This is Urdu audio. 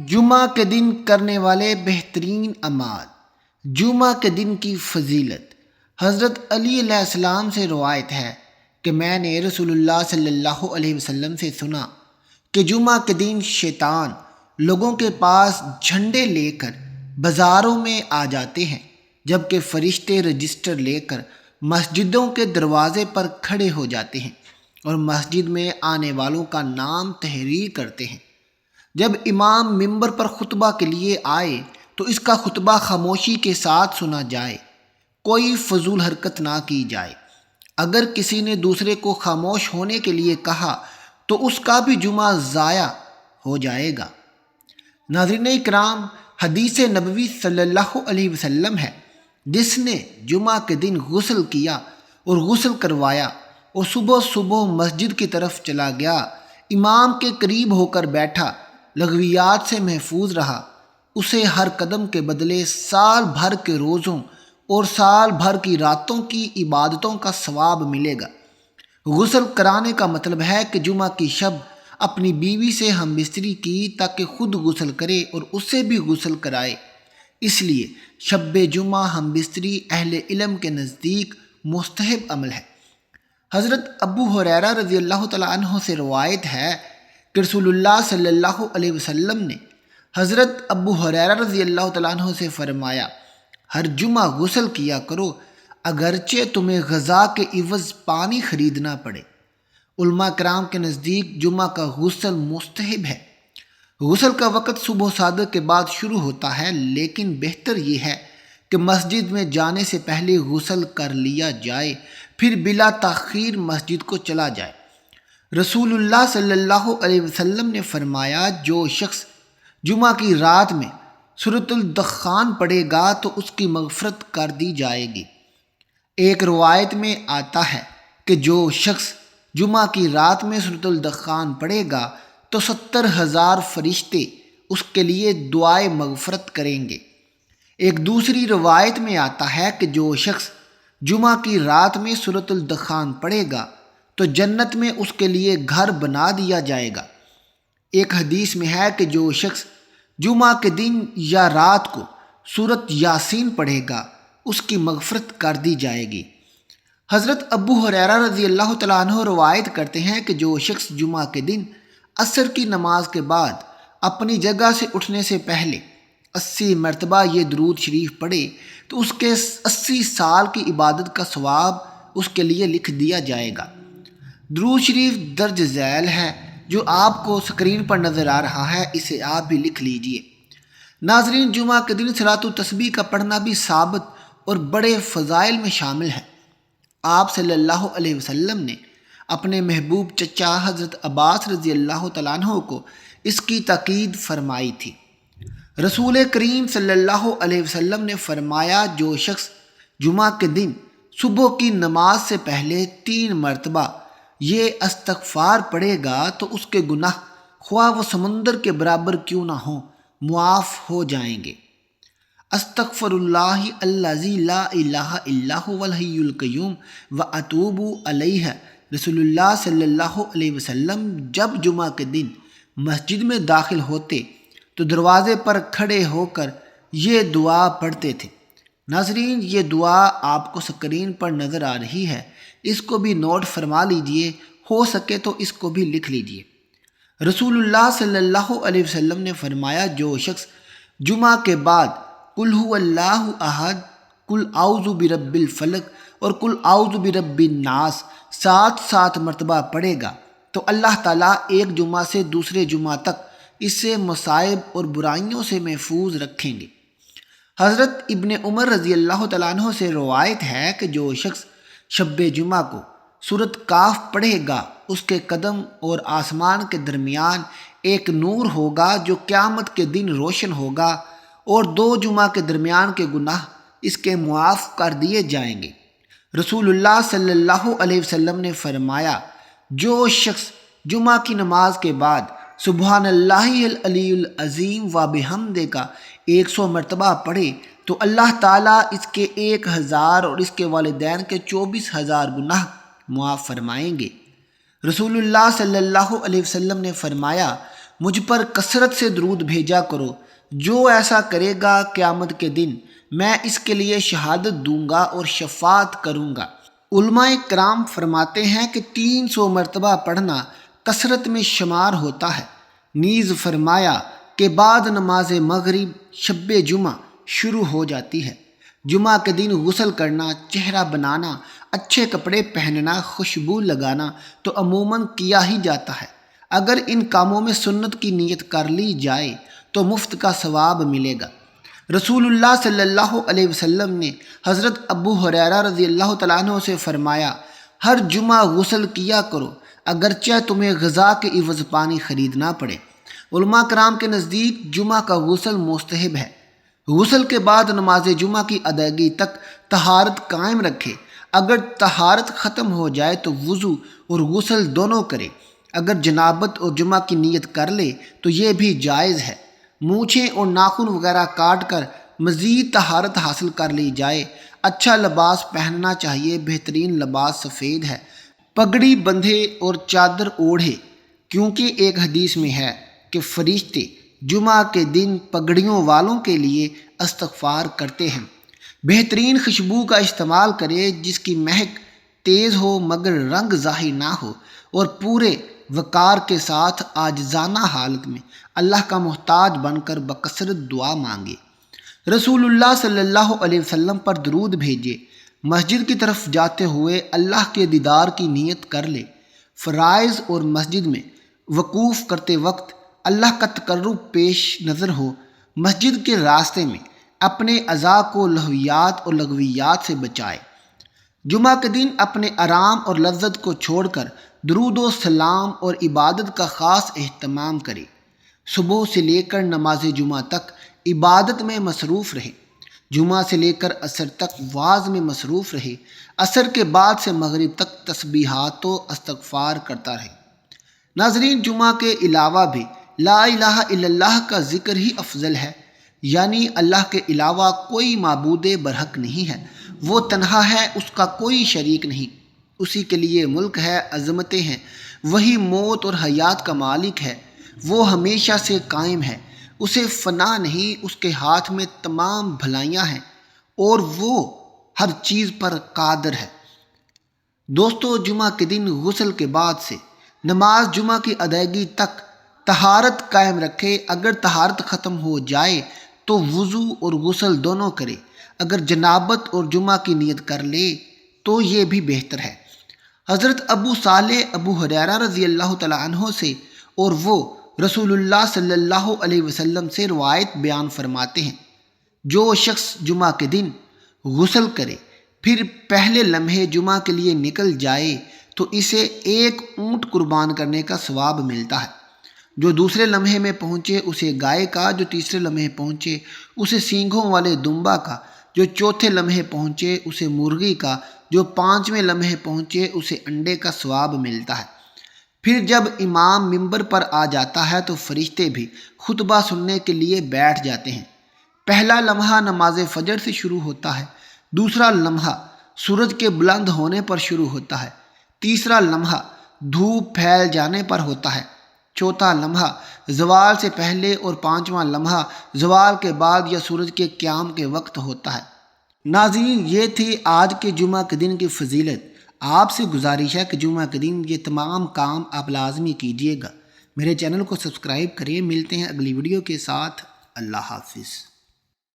جمعہ کے دن کرنے والے بہترین اعمال۔ جمعہ کے دن کی فضیلت۔ حضرت علی علیہ السلام سے روایت ہے کہ میں نے رسول اللہ صلی اللہ علیہ وسلم سے سنا کہ جمعہ کے دن شیطان لوگوں کے پاس جھنڈے لے کر بازاروں میں آ جاتے ہیں، جبکہ فرشتے رجسٹر لے کر مسجدوں کے دروازے پر کھڑے ہو جاتے ہیں اور مسجد میں آنے والوں کا نام تحریر کرتے ہیں۔ جب امام ممبر پر خطبہ کے لیے آئے تو اس کا خطبہ خاموشی کے ساتھ سنا جائے، کوئی فضول حرکت نہ کی جائے۔ اگر کسی نے دوسرے کو خاموش ہونے کے لیے کہا تو اس کا بھی جمعہ ضائع ہو جائے گا۔ ناظرین اکرام، حدیث نبوی صلی اللہ علیہ وسلم ہے، جس نے جمعہ کے دن غسل کیا اور غسل کروایا اور صبح صبح مسجد کی طرف چلا گیا، امام کے قریب ہو کر بیٹھا، لغویات سے محفوظ رہا، اسے ہر قدم کے بدلے سال بھر کے روزوں اور سال بھر کی راتوں کی عبادتوں کا ثواب ملے گا۔ غسل کرانے کا مطلب ہے کہ جمعہ کی شب اپنی بیوی سے ہم بستری کی تاکہ خود غسل کرے اور اسے بھی غسل کرائے۔ اس لیے شب جمعہ ہم بستری اہل علم کے نزدیک مستحب عمل ہے۔ حضرت ابو ہریرہ رضی اللہ تعالیٰ عنہ سے روایت ہے کہ رسول اللہ صلی اللہ علیہ وسلم نے حضرت ابو ہریرہ رضی اللہ تعالیٰ عنہ سے فرمایا، ہر جمعہ غسل کیا کرو، اگرچہ تمہیں غذا کے عوض پانی خریدنا پڑے۔ علماء کرام کے نزدیک جمعہ کا غسل مستحب ہے۔ غسل کا وقت صبح صادق کے بعد شروع ہوتا ہے، لیکن بہتر یہ ہے کہ مسجد میں جانے سے پہلے غسل کر لیا جائے، پھر بلا تاخیر مسجد کو چلا جائے۔ رسول اللہ صلی اللہ علیہ وسلم نے فرمایا، جو شخص جمعہ کی رات میں سورۃ الدخان پڑھے گا تو اس کی مغفرت کر دی جائے گی۔ ایک روایت میں آتا ہے کہ جو شخص جمعہ کی رات میں سورۃ الدخان پڑھے گا تو 70,000 فرشتے اس کے لیے دعائے مغفرت کریں گے۔ ایک دوسری روایت میں آتا ہے کہ جو شخص جمعہ کی رات میں سورۃ الدخان پڑھے گا تو جنت میں اس کے لیے گھر بنا دیا جائے گا۔ ایک حدیث میں ہے کہ جو شخص جمعہ کے دن یا رات کو سورۃ یاسین پڑھے گا اس کی مغفرت کر دی جائے گی۔ حضرت ابو ہریرہ رضی اللہ تعالیٰ عنہ روایت کرتے ہیں کہ جو شخص جمعہ کے دن عصر کی نماز کے بعد اپنی جگہ سے اٹھنے سے پہلے 80 مرتبہ یہ درود شریف پڑھے تو اس کے 80 سال کی عبادت کا ثواب اس کے لیے لکھ دیا جائے گا۔ درود شریف درج ذیل ہے جو آپ کو اسکرین پر نظر آ رہا ہے، اسے آپ بھی لکھ لیجئے۔ ناظرین، جمعہ کے دن صلاۃ التسبیح کا پڑھنا بھی ثابت اور بڑے فضائل میں شامل ہے۔ آپ صلی اللہ علیہ وسلم نے اپنے محبوب چچا حضرت عباس رضی اللہ تعالیٰ عنہ کو اس کی تاکید فرمائی تھی۔ رسول کریم صلی اللہ علیہ وسلم نے فرمایا، جو شخص جمعہ کے دن صبح کی نماز سے پہلے 3 مرتبہ یہ استغفار پڑھے گا تو اس کے گناہ خواہ وہ سمندر کے برابر کیوں نہ ہوں معاف ہو جائیں گے۔ استغفر اللہ الذی لا الہ الا هو الحی القیوم واتوب الیہ۔ رسول اللہ صلی اللہ علیہ وسلم جب جمعہ کے دن مسجد میں داخل ہوتے تو دروازے پر کھڑے ہو کر یہ دعا پڑھتے تھے۔ ناظرین، یہ دعا آپ کو سکرین پر نظر آ رہی ہے، اس کو بھی نوٹ فرما لیجئے، ہو سکے تو اس کو بھی لکھ لیجئے۔ رسول اللہ صلی اللہ علیہ وسلم نے فرمایا، جو شخص جمعہ کے بعد قل هو اللہ احد، قل اعوذ برب الفلق اور قل اعوذ برب الناس 7 مرتبہ پڑھے گا تو اللہ تعالیٰ ایک جمعہ سے دوسرے جمعہ تک اسے مصائب اور برائیوں سے محفوظ رکھیں گے۔ حضرت ابن عمر رضی اللہ تعالیٰ عنہ سے روایت ہے کہ جو شخص شب جمعہ کو سورۃ کاف پڑھے گا اس کے قدم اور آسمان کے درمیان ایک نور ہوگا جو قیامت کے دن روشن ہوگا، اور 2 جمعہ کے درمیان کے گناہ اس کے معاف کر دیے جائیں گے۔ رسول اللہ صلی اللہ علیہ وسلم نے فرمایا، جو شخص جمعہ کی نماز کے بعد سبحان اللہ العلی العظیم و بحمدہ کا 100 مرتبہ پڑھے تو اللہ تعالیٰ اس کے 1000 اور اس کے والدین کے 24,000 گناہ معاف فرمائیں گے۔ رسول اللہ صلی اللہ علیہ وسلم نے فرمایا، مجھ پر کثرت سے درود بھیجا کرو، جو ایسا کرے گا قیامت کے دن میں اس کے لیے شہادت دوں گا اور شفاعت کروں گا۔ علماء کرام فرماتے ہیں کہ 300 مرتبہ پڑھنا کثرت میں شمار ہوتا ہے۔ نیز فرمایا کہ بعد نماز مغرب شب جمعہ شروع ہو جاتی ہے۔ جمعہ کے دن غسل کرنا، چہرہ بنانا، اچھے کپڑے پہننا، خوشبو لگانا تو عموماً کیا ہی جاتا ہے۔ اگر ان کاموں میں سنت کی نیت کر لی جائے تو مفت کا ثواب ملے گا۔ رسول اللہ صلی اللہ علیہ وسلم نے حضرت ابو ہریرہ رضی اللہ تعالیٰ عنہ سے فرمایا، ہر جمعہ غسل کیا کرو اگرچہ تمہیں غذا کے عوض پانی خریدنا پڑے۔ علماء کرام کے نزدیک جمعہ کا غسل مستحب ہے۔ غسل کے بعد نماز جمعہ کی ادائیگی تک طہارت قائم رکھے۔ اگر طہارت ختم ہو جائے تو وضو اور غسل دونوں کرے۔ اگر جنابت اور جمعہ کی نیت کر لے تو یہ بھی جائز ہے۔ مونچھیں اور ناخن وغیرہ کاٹ کر مزید طہارت حاصل کر لی جائے۔ اچھا لباس پہننا چاہیے، بہترین لباس سفید ہے۔ پگڑی بندھے اور چادر اوڑھے، کیونکہ ایک حدیث میں ہے کہ فرشتے جمعہ کے دن پگڑیوں والوں کے لیے استغفار کرتے ہیں۔ بہترین خوشبو کا استعمال کرے جس کی مہک تیز ہو مگر رنگ ظاہر نہ ہو، اور پورے وقار کے ساتھ عاجزانہ حالت میں اللہ کا محتاج بن کر بکثرت دعا مانگے۔ رسول اللہ صلی اللہ علیہ وسلم پر درود بھیجے۔ مسجد کی طرف جاتے ہوئے اللہ کے دیدار کی نیت کر لے۔ فرائض اور مسجد میں وقوف کرتے وقت اللہ کا تقرب پیش نظر ہو۔ مسجد کے راستے میں اپنے اعضاء کو لہویات اور لغویات سے بچائے۔ جمعہ کے دن اپنے آرام اور لذت کو چھوڑ کر درود و سلام اور عبادت کا خاص اہتمام کرے۔ صبح سے لے کر نماز جمعہ تک عبادت میں مصروف رہے۔ جمعہ سے لے کر عصر تک وعظ میں مصروف رہے۔ عصر کے بعد سے مغرب تک تسبیحات و استغفار کرتا رہے۔ ناظرین، جمعہ کے علاوہ بھی لا الہ الا اللہ کا ذکر ہی افضل ہے، یعنی اللہ کے علاوہ کوئی معبود برحق نہیں ہے، وہ تنہا ہے، اس کا کوئی شریک نہیں، اسی کے لیے ملک ہے، عظمتیں ہیں، وہی موت اور حیات کا مالک ہے، وہ ہمیشہ سے قائم ہے، اسے فنا نہیں، اس کے ہاتھ میں تمام بھلائیاں ہیں اور وہ ہر چیز پر قادر ہے۔ دوستو، جمعہ کے دن غسل کے بعد سے نماز جمعہ کی ادائیگی تک طہارت قائم رکھے۔ اگر طہارت ختم ہو جائے تو وضو اور غسل دونوں کرے۔ اگر جنابت اور جمعہ کی نیت کر لے تو یہ بھی بہتر ہے۔ حضرت ابو صالح ابو ہریرہ رضی اللہ تعالیٰ عنہ سے اور وہ رسول اللہ صلی اللہ علیہ وسلم سے روایت بیان فرماتے ہیں، جو شخص جمعہ کے دن غسل کرے پھر پہلے لمحے جمعہ کے لیے نکل جائے تو اسے ایک اونٹ قربان کرنے کا ثواب ملتا ہے۔ جو دوسرے لمحے میں پہنچے اسے گائے کا، جو تیسرے لمحے پہنچے اسے سینگوں والے دمبا کا، جو چوتھے لمحے پہنچے اسے مرغی کا، جو پانچویں لمحے پہنچے اسے انڈے کا ثواب ملتا ہے۔ پھر جب امام ممبر پر آ جاتا ہے تو فرشتے بھی خطبہ سننے کے لیے بیٹھ جاتے ہیں۔ پہلا لمحہ نماز فجر سے شروع ہوتا ہے، دوسرا لمحہ سورج کے بلند ہونے پر شروع ہوتا ہے، تیسرا لمحہ دھوپ پھیل جانے پر ہوتا ہے، چوتھا لمحہ زوال سے پہلے اور پانچواں لمحہ زوال کے بعد یا سورج کے قیام کے وقت ہوتا ہے۔ ناظرین، یہ تھی آج کے جمعہ کے دن کی فضیلت۔ آپ سے گزارش ہے کہ جمعہ کے دن یہ تمام کام آپ لازمی کیجیے گا۔ میرے چینل کو سبسکرائب کریے۔ ملتے ہیں اگلی ویڈیو کے ساتھ۔ اللہ حافظ۔